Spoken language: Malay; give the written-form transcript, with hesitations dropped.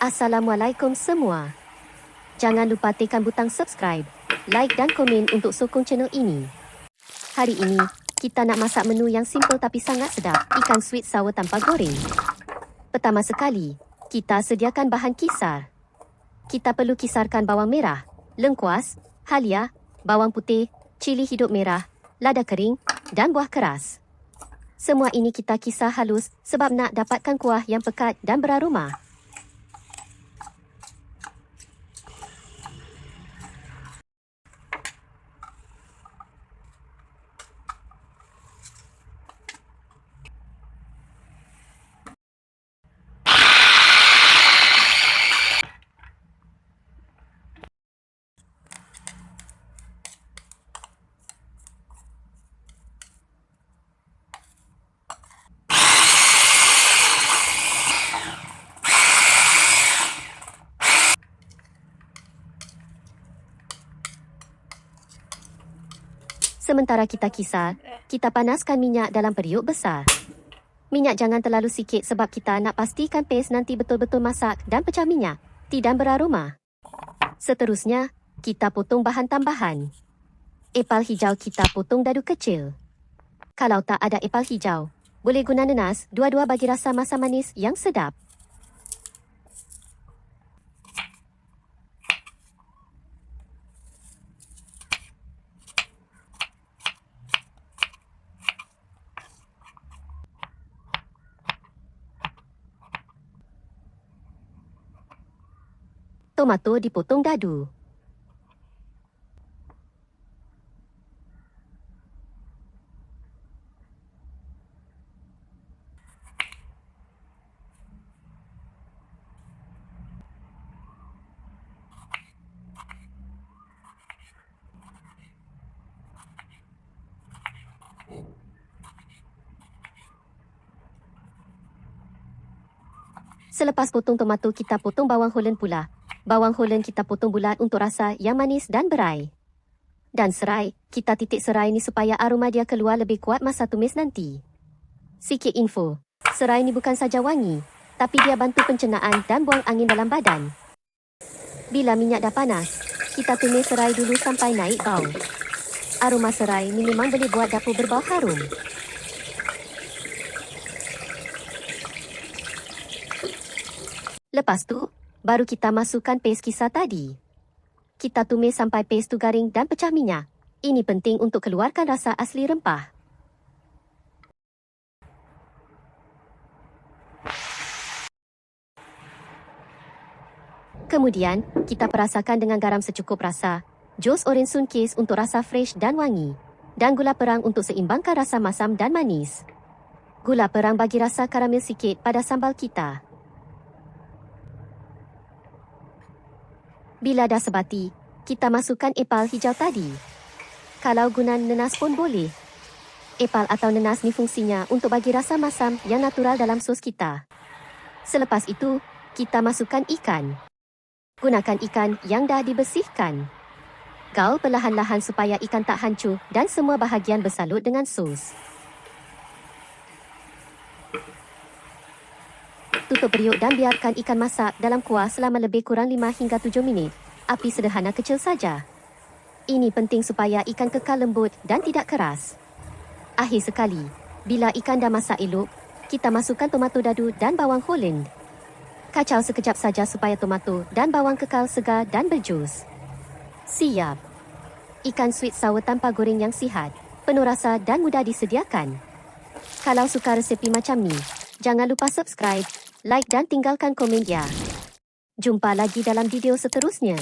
Assalamualaikum semua. Jangan lupa tekan butang subscribe, like dan komen untuk sokong channel ini. Hari ini, kita nak masak menu yang simple tapi sangat sedap, ikan sweet sour tanpa goreng. Pertama sekali, kita sediakan bahan kisar. Kita perlu kisarkan bawang merah, lengkuas, halia, bawang putih, cili hidup merah, lada kering dan buah keras. Semua ini kita kisar halus sebab nak dapatkan kuah yang pekat dan beraroma. Sementara kita kisar, kita panaskan minyak dalam periuk besar. Minyak jangan terlalu sikit sebab kita nak pastikan paste nanti betul-betul masak dan pecah minyak, tidak beraroma. Seterusnya, kita potong bahan tambahan. Epal hijau kita potong dadu kecil. Kalau tak ada epal hijau, boleh guna nenas, dua-dua bagi rasa masam manis yang sedap. Tomato dipotong dadu. Selepas potong tomato, kita potong bawang Holland pula. Bawang Holland kita potong bulat untuk rasa yang manis dan berai. Dan serai, kita titik serai ni supaya aroma dia keluar lebih kuat masa tumis nanti. Sikit info, serai ni bukan saja wangi, tapi dia bantu pencernaan dan buang angin dalam badan. Bila minyak dah panas, kita tumis serai dulu sampai naik bau. Aroma serai ni memang boleh buat dapur berbau harum. Lepas tu, baru kita masukkan paste kisar tadi. Kita tumis sampai paste tu garing dan pecah minyak. Ini penting untuk keluarkan rasa asli rempah. Kemudian, kita perasakan dengan garam secukup rasa, jos oren sunkis untuk rasa fresh dan wangi, dan gula perang untuk seimbangkan rasa masam dan manis. Gula perang bagi rasa karamel sikit pada sambal kita. Bila dah sebati, kita masukkan epal hijau tadi. Kalau guna nenas pun boleh. Epal atau nenas ni fungsinya untuk bagi rasa masam yang natural dalam sos kita. Selepas itu, kita masukkan ikan. Gunakan ikan yang dah dibersihkan. Gaul perlahan-lahan supaya ikan tak hancur dan semua bahagian bersalut dengan sos. Tutup periuk dan biarkan ikan masak dalam kuah selama lebih kurang 5 hingga 7 minit. Api sederhana kecil saja. Ini penting supaya ikan kekal lembut dan tidak keras. Akhir sekali, bila ikan dah masak elok, kita masukkan tomato dadu dan bawang Holland. Kacau sekejap saja supaya tomato dan bawang kekal segar dan berjus. Siap. Ikan sweet sour tanpa goreng yang sihat, penuh rasa dan mudah disediakan. Kalau suka resepi macam ni, jangan lupa subscribe, like dan tinggalkan komen ya. Jumpa lagi dalam video seterusnya.